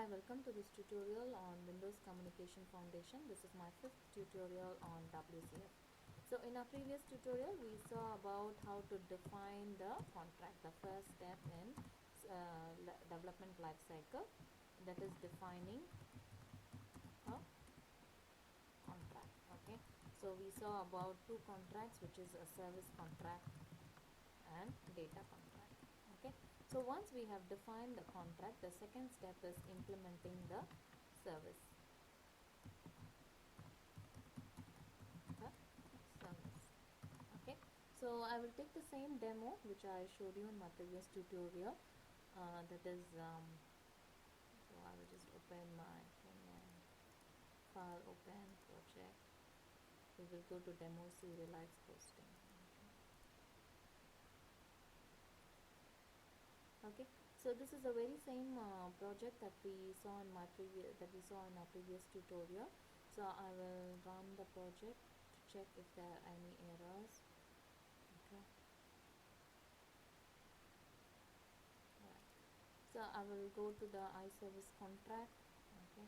Hi, welcome to this tutorial on Windows Communication Foundation. This is my fifth tutorial on WCF. So in our previous tutorial, we saw about how to define the contract, the first step in development life cycle, that is defining a contract. Okay, so we saw about two contracts, which is a service contract and data contract. Okay, so once we have defined the contract, the second step is implementing the service. Okay, so I will take the same demo which I showed you in my previous tutorial. That is, so I will just open my file, open project. We will go to demo serialized hosting. Okay, so this is the very same project that we saw in our previous tutorial. So I will run the project to check if there are any errors. Okay, right. So I will go to the iService contract. Okay,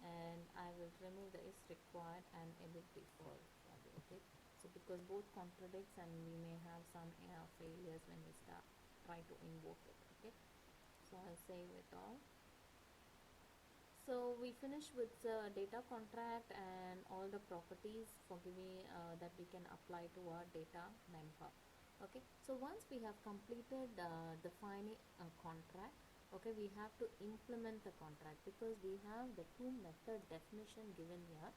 and I will remove the is required and edit default value. Okay, so because both contradicts and we may have some failures when we try to invoke it. Okay, so I'll save it all. So we finish with the data contract and all the properties for giving that we can apply to our data member. Okay, so once we have completed defining a contract, okay, we have to implement the contract because we have the two method definition given here,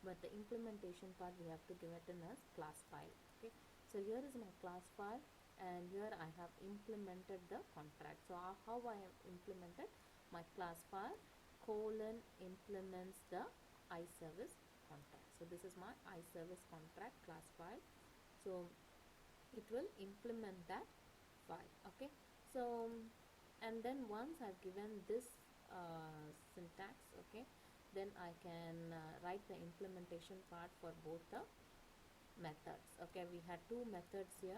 but the implementation part we have to give it in a class file. Okay, so here is my class file and here I have implemented the contract. So how I have implemented my class file implements the iService contract. So this is my iService contract class file. So it will implement that file. Okay, so and then once I've given this syntax, okay, then I can write the implementation part for both the methods. Okay, we had two methods here,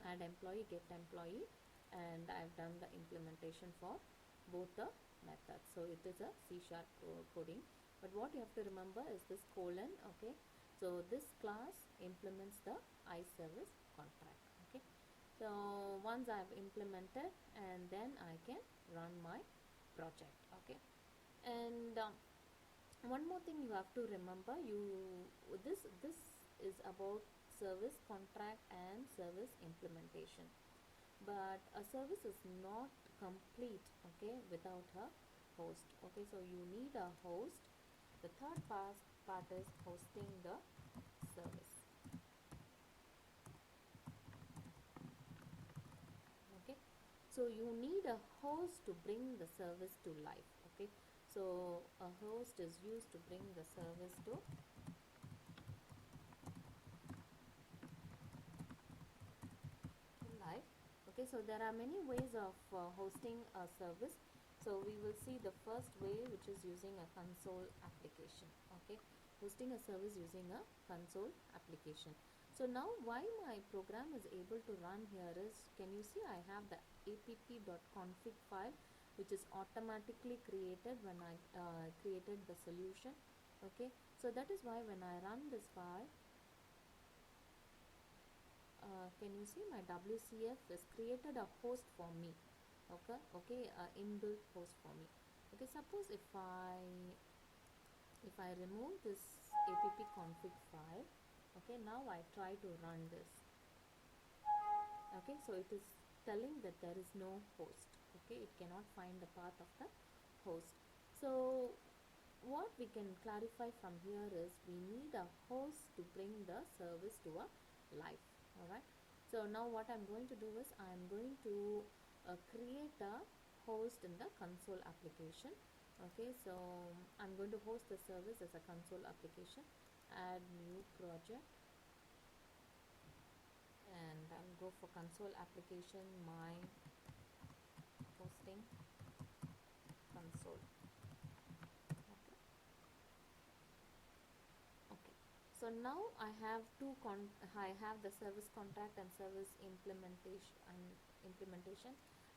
add employee, get employee, and I've done the implementation for both the methods. So it is a C# coding, but what you have to remember is this colon. Okay, so this class implements the iService contract. Okay, so once I've implemented, and then I can run my project. Okay, and one more thing you have to remember, this is about service contract and service implementation, but a service is not complete, okay, without a host. Okay, so you need a host. The third part is hosting the service. Okay, so you need a host to bring the service to life. Okay, so a host is used to bring the service to life. Okay, so there are many ways of hosting a service. So we will see the first way, which is using a console application. Okay, hosting a service using a console application. So now why my program is able to run here is, can you see I have the app.config file which is automatically created when I created the solution. Okay, so that is why when I run this file, can you see my WCF has created a host for me. Okay, inbuilt host for me. Okay, suppose if I remove this app config file, okay, now I try to run this. Okay, so it is telling that there is no host. Okay, it cannot find the path of the host. So what we can clarify from here is we need a host to bring the service to a life. Alright, so now what I'm going to do is I'm going to create a host in the console application. Okay, so I'm going to host the service as a console application, add new project, and I'll go for console application, my hosting console. Okay. Okay, so now I have I have the service contract and service implementation,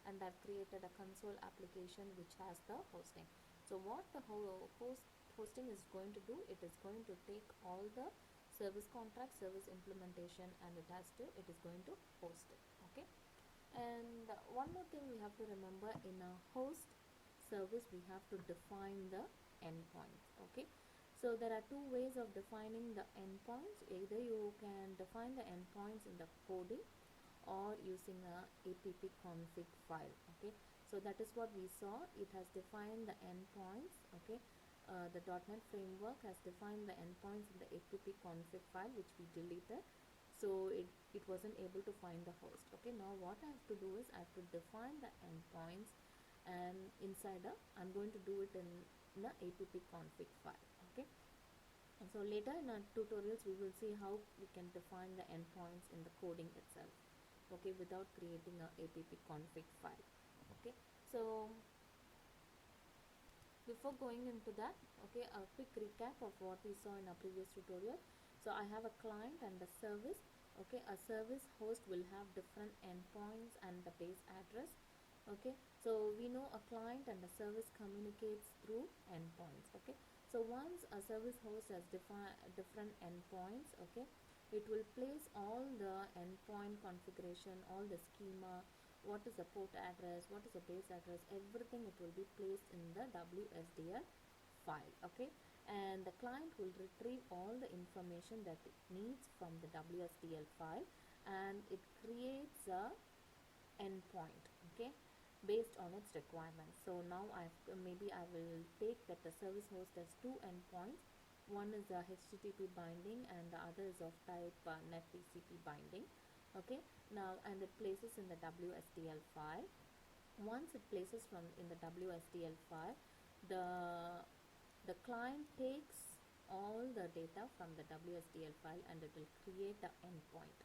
and I've created a console application which has the hosting. So what the hosting is going to do, it is going to take all the service contract, service implementation, and it is going to host it. Okay. And one more thing we have to remember, in a host service we have to define the endpoints. Okay, so there are two ways of defining the endpoints. Either you can define the endpoints in the coding or using a app config file. Okay, so that is what we saw. It has defined the endpoints. Okay, the .NET framework has defined the endpoints in the app config file, which we deleted, so it wasn't able to find the host. Okay, now what I have to do is I have to define the endpoints, and inside I'm going to do it in the app config file. Okay, and so later in our tutorials we will see how we can define the endpoints in the coding itself. Okay, without creating a app config file. Okay, so before going into that, okay, a quick recap of what we saw in our previous tutorial. So I have a client and a service. Okay, a service host will have different endpoints and the base address. Okay, so we know a client and a service communicates through endpoints. Okay, so once a service host has different endpoints, okay, it will place all the endpoint configuration, all the schema, what is the port address, what is the base address, everything it will be placed in the WSDL file. Okay, and the client will retrieve all the information that it needs from the WSDL file, and it creates a endpoint, okay, based on its requirements. So now maybe I will take that the service host has two endpoints. One is a HTTP binding and the other is of type NetTCP binding. Okay, now and it places in the WSDL file. Once it places from in the WSDL file, the client takes all the data from the WSDL file and it will create the endpoint,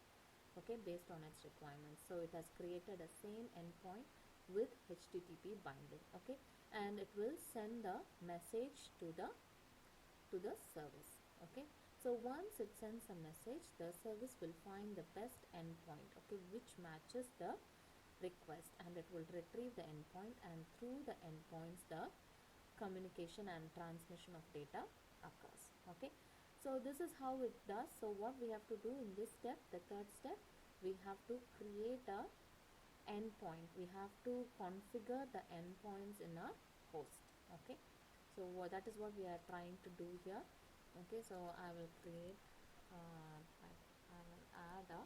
okay, based on its requirements. So it has created a same endpoint with HTTP binding. Okay, and it will send the message to the service. Okay, so once it sends a message, the service will find the best endpoint, okay, which matches the request, and it will retrieve the endpoint, and through the endpoints the communication and transmission of data occurs. Okay, so this is how it does. So what we have to do in this step, the third step, we have to create a endpoint. We have to configure the endpoints in a host. Okay, so that is what we are trying to do here. Okay, so I will create I will add a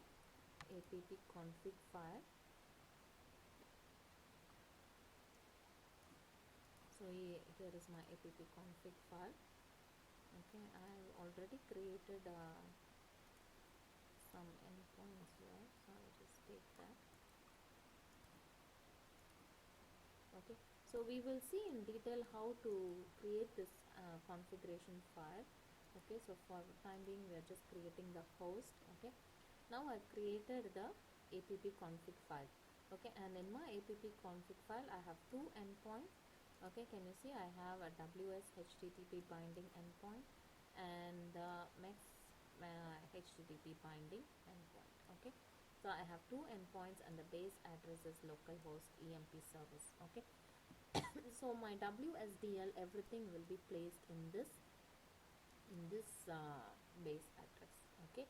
app config file. So here is my app config file. Okay, I have already created some endpoints here, so I'll just take that. Okay, so we will see in detail how to create this configuration file. Okay, so for the time being we are just creating the host. Okay, now I've created the app config file. Okay, and in my app config file I have two endpoints. Okay, can you see I have a WS HTTP binding endpoint and the MEX HTTP binding endpoint. Okay, so I have two endpoints and the base address is localhost EMP service. Okay, so my WSDL, everything will be placed in this base address. Okay,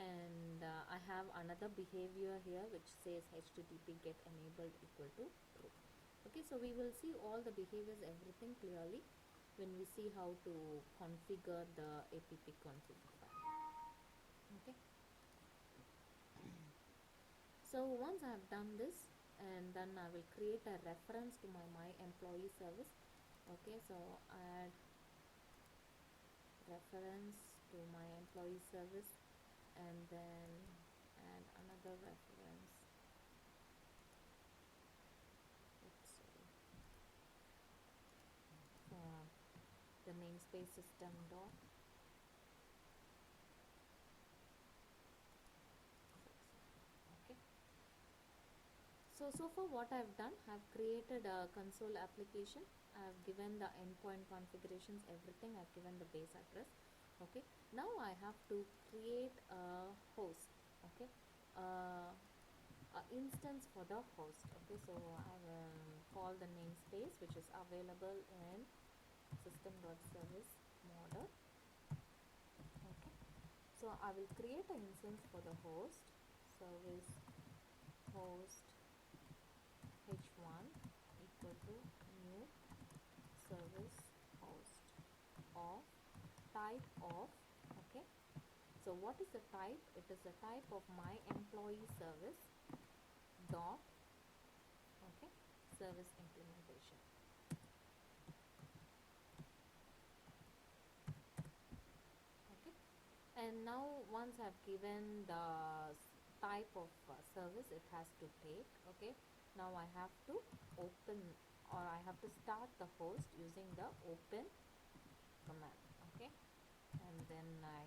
and I have another behavior here which says HTTP get enabled equal to true. Okay, so we will see all the behaviors, everything clearly when we see how to configure the app config file. Okay, so once I have done this, and then I will create a reference to my employee service. Okay, so add reference to my employee service, and then add another reference. Let's say for the namespace system dot. Okay, so far what I've done, I've created a console application. I've given the endpoint configurations, everything. I've given the base address. Okay, now I have to create a host. Okay, instance for the host. Okay, so I will call the namespace which is available in system.service model. Okay, so I will create an instance for the host, service host h1 equal to new service host of type of, okay, so what is the type? It is the type of my employee service dot, okay, service implementation. Okay, and now once I've given the type of service it has to take, okay, now I have to open, or I have to start the host using the open command. Okay, and then I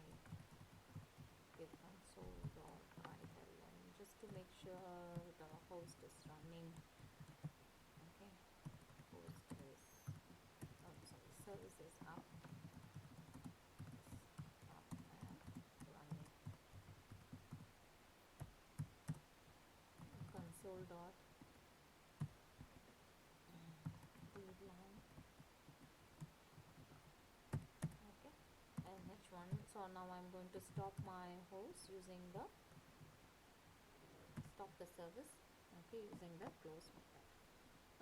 give console.println just to make sure the host is running. Okay, host is, oh sorry, service is up and running. Console dot read line. Okay, and h1, so now I'm going to stop my host using the stop the service, okay, using the close method.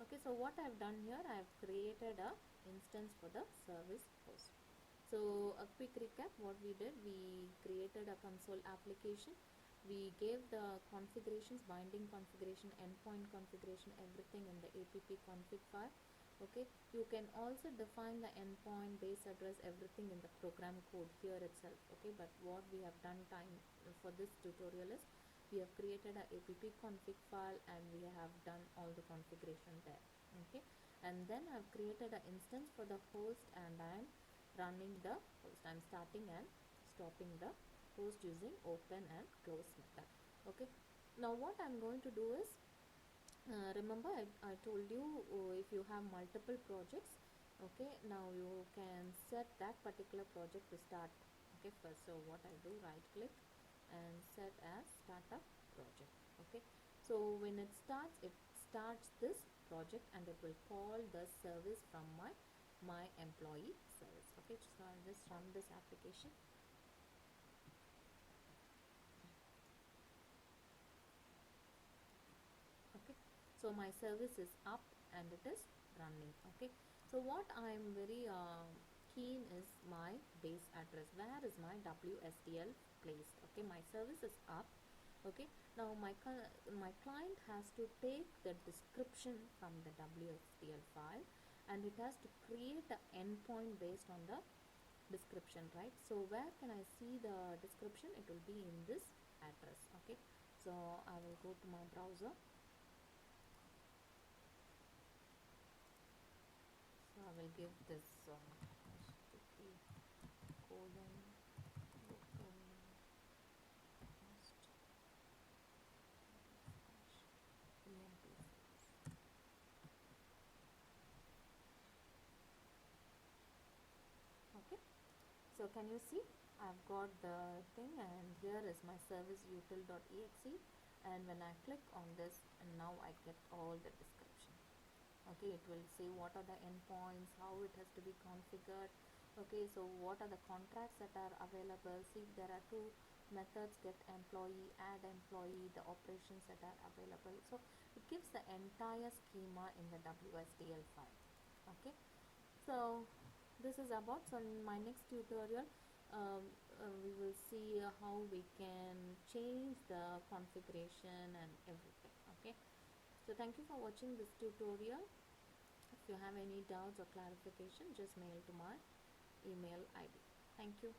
Okay, so what I've done here, I've created a instance for the service host. So a quick recap, what we did, we created a console application, we gave the configurations, binding configuration, endpoint configuration, everything in the app config file. Okay, you can also define the endpoint, base address, everything in the program code here itself. Okay, but what we have done time for this tutorial is we have created a app config file and we have done all the configuration there. Okay, and then I've created an instance for the host and I'm running the host. I'm starting and stopping the host using open and close method. Okay, now what I'm going to do is, remember I told you, if you have multiple projects, okay, now you can set that particular project to start. Okay, first, so what I do, right click and set as startup project. Okay, so when it starts this project and it will call the service from my employee service. Okay, so I'll just run this application. Okay, so my service is up and it is running. Okay, so what I'm very keen is my base address. Where is my WSDL placed? Okay, my service is up. Okay, now my client has to take the description from the WSDL file and it has to create an endpoint based on the description, right? So where can I see the description? It will be in this address. Okay, so I will go to my browser. So I will give this http colon local host emp service. Okay, so can you see I've got the thing and here is my service util.exe, and when I click on this and now I get all the description. Okay, it will say what are the endpoints, how it has to be configured. Okay, so what are the contracts that are available. See, there are two methods, get employee, add employee, the operations that are available. So it gives the entire schema in the WSDL file. Okay, so this is about, so in my next tutorial we will see how we can change the configuration and everything. Okay, so thank you for watching this tutorial. If you have any doubts or clarification, just mail to my email ID. Thank you.